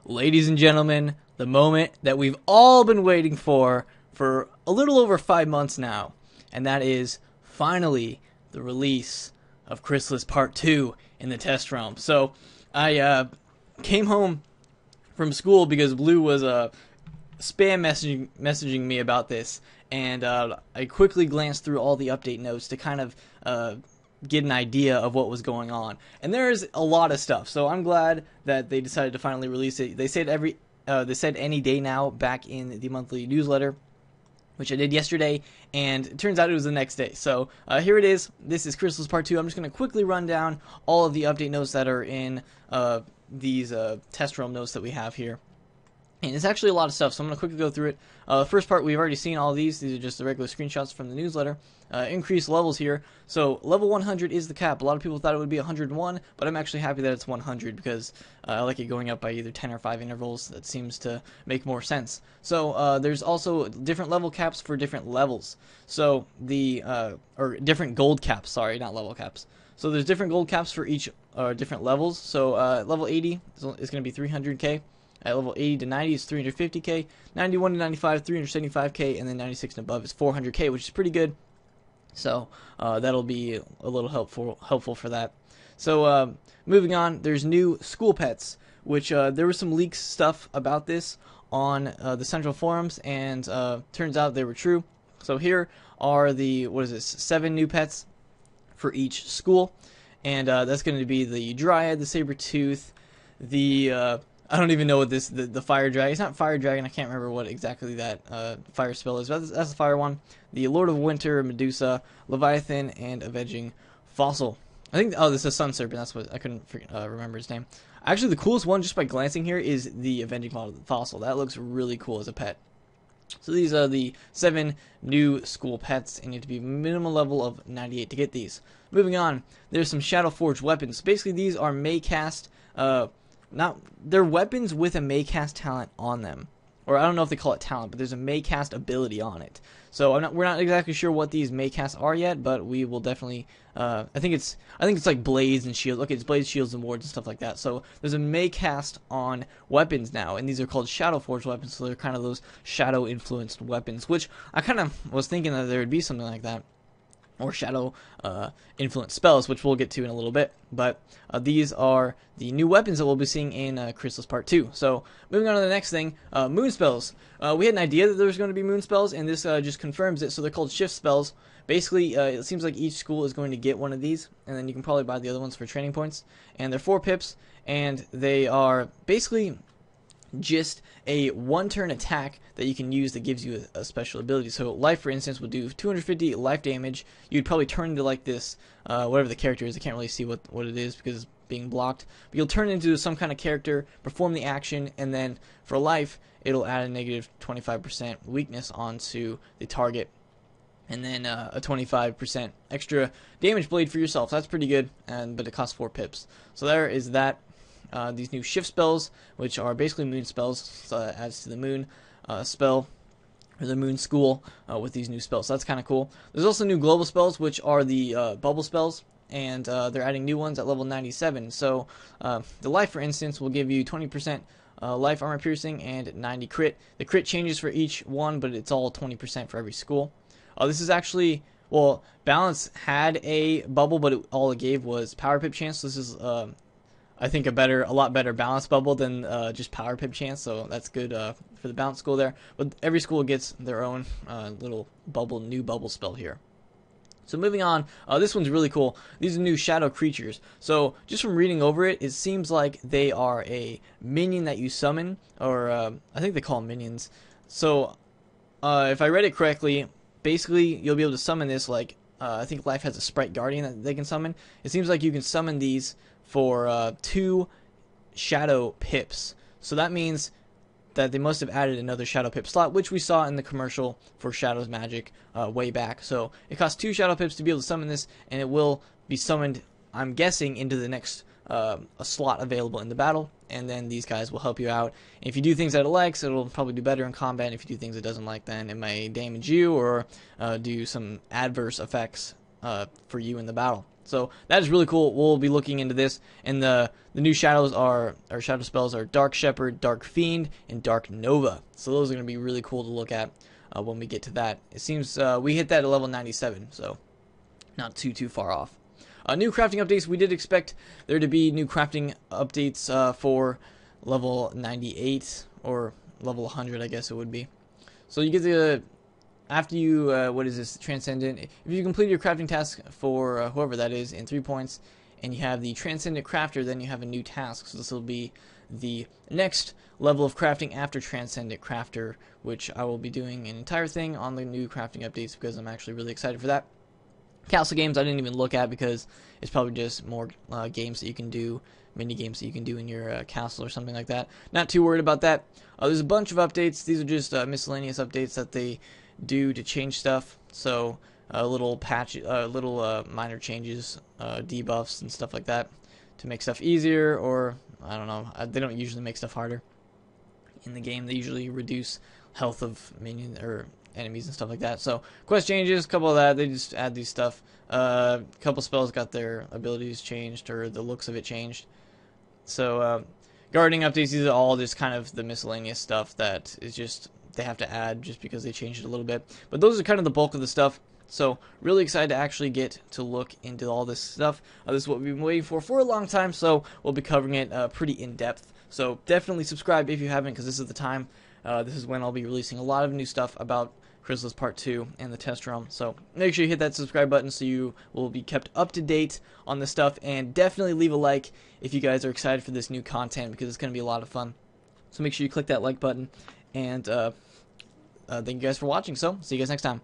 ladies and gentlemen, the moment that we've all been waiting for a little over 5 months now, and that is finally the release of KHRYSALIS Part 2 in the test realm. So I came home from school because Blue was spam messaging me about this, and I quickly glanced through all the update notes to kind of get an idea of what was going on. And there's a lot of stuff, so I'm glad that they decided to finally release it. They said any day now back in the monthly newsletter, which I did yesterday, and it turns out it was the next day. So here it is. This is KHRYSALIS Part 2. I'm just going to quickly run down all of the update notes that are in these test realm notes that we have here. And it's actually a lot of stuff, so I'm going to quickly go through it. The first part, we've already seen all of these. These are just the regular screenshots from the newsletter. Increased levels here. So level 100 is the cap. A lot of people thought it would be 101, but I'm actually happy that it's 100 because I like it going up by either 10 or 5 intervals. That seems to make more sense. So there's also different level caps for different levels. So or different gold caps, sorry, not level caps. So there's different gold caps for each different levels. So level 80 is going to be 300k. At level 80 to 90 is 350k, 91 to 95, 375k, and then 96 and above is 400k, which is pretty good. So that'll be a little helpful for that. So moving on, there's new school pets, which there was some leaks stuff about this on the central forums, and turns out they were true. So here are the 7 new pets for each school, and that's going to be the Dryad, the Saber-tooth, the I don't even know what the Fire Dragon. It's not Fire Dragon. I can't remember what exactly that fire spell is. But that's the fire one. The Lord of Winter, Medusa, Leviathan, and Avenging Fossil. I think, this is Sun Serpent. That's what I couldn't remember his name. Actually, the coolest one, just by glancing here, is the Avenging Fossil. That looks really cool as a pet. So these are the 7 new school pets, and you have to be minimum level of 98 to get these. Moving on, there's some Shadow Forged weapons. Basically, these are Maycast. They're weapons with a Maycast talent on them, or I don't know if they call it talent, but there's a Maycast ability on it. So we're not exactly sure what these Maycasts are yet, but we will definitely. I think it's like blades and shields. Okay, it's blades, shields, and wards and stuff like that. So there's a Maycast on weapons now, and these are called Shadow Forged weapons. So they're kind of those shadow influenced weapons, which I kind of was thinking that there would be something like that. Or shadow influence spells, which we'll get to in a little bit. But these are the new weapons that we'll be seeing in KHRYSALIS Part 2. So moving on to the next thing, moon spells. We had an idea that there was going to be moon spells, and this just confirms it. So they're called shift spells. Basically, it seems like each school is going to get one of these, and then you can probably buy the other ones for training points. And they're 4 pips, and they are basically just a 1-turn attack that you can use that gives you a special ability. So life, for instance, will do 250 life damage. You'd probably turn into like this, whatever the character is. I can't really see what it is because it's being blocked. But you'll turn into some kind of character, perform the action, and then for life, it'll add a negative 25% weakness onto the target. And then a 25% extra damage blade for yourself. So that's pretty good, but it costs 4 pips. So there is that. These new shift spells, which are basically moon spells, so that adds to the moon spell, or the moon school, with these new spells. So that's kind of cool. There's also new global spells, which are the bubble spells, and they're adding new ones at level 97. So the life, for instance, will give you 20% life armor piercing and 90 crit. The crit changes for each one, but it's all 20% for every school. This is actually, well, Balance had a bubble, but all it gave was power pip chance. So this is I think a lot better balance bubble than just power pip chance, so that's good for the balance school there. But every school gets their own little new bubble spell here. So moving on, this one's really cool. These are new shadow creatures. So just from reading over it, it seems like they are a minion that you summon, or I think they call them minions. So if I read it correctly, basically you'll be able to summon this like I think Life has a Sprite Guardian that they can summon. It seems like you can summon these for 2 shadow pips. So that means that they must have added another shadow pip slot, which we saw in the commercial for Shadows Magic way back. So it costs 2 shadow pips to be able to summon this, and it will be summoned, I'm guessing, into the next a slot available in the battle, and then these guys will help you out. And if you do things that it likes, it'll probably do better in combat. If you do things it doesn't like, then it may damage you or do some adverse effects for you in the battle. So that is really cool. We'll be looking into this, and the new shadows are, or shadow spells are Dark Shepherd, Dark Fiend, and Dark Nova. So those are going to be really cool to look at when we get to that. It seems we hit that at level 97, so not too far off. New crafting updates. We did expect there to be new crafting updates for level 98 or level 100, I guess it would be. So you get the after you, what is this, Transcendent, if you complete your crafting task for whoever that is in 3 points, and you have the Transcendent Crafter, then you have a new task. So this will be the next level of crafting after Transcendent Crafter, which I will be doing an entire thing on the new crafting updates because I'm actually really excited for that. Castle games I didn't even look at because it's probably just more games that you can do, mini games that you can do in your castle or something like that. Not too worried about that. There's a bunch of updates. These are just miscellaneous updates that they do to change stuff. So little minor changes, debuffs and stuff like that to make stuff easier, or I don't know. They don't usually make stuff harder in the game. They usually reduce health of minions or enemies and stuff like that. So quest changes, a couple of that. They just add these stuff. A couple spells got their abilities changed, or the looks of it changed. So gardening updates, these are all just kind of the miscellaneous stuff that is just they have to add just because they changed it a little bit. But those are kind of the bulk of the stuff. So really excited to actually get to look into all this stuff. This is what we've been waiting for a long time, so we'll be covering it pretty in depth. So definitely subscribe if you haven't, because this is the time. This is when I'll be releasing a lot of new stuff about KHRYSALIS Part 2 and the test realm. So make sure you hit that subscribe button so you will be kept up to date on this stuff, and definitely leave a like if you guys are excited for this new content, because it's going to be a lot of fun. So make sure you click that like button, and thank you guys for watching. So see you guys next time.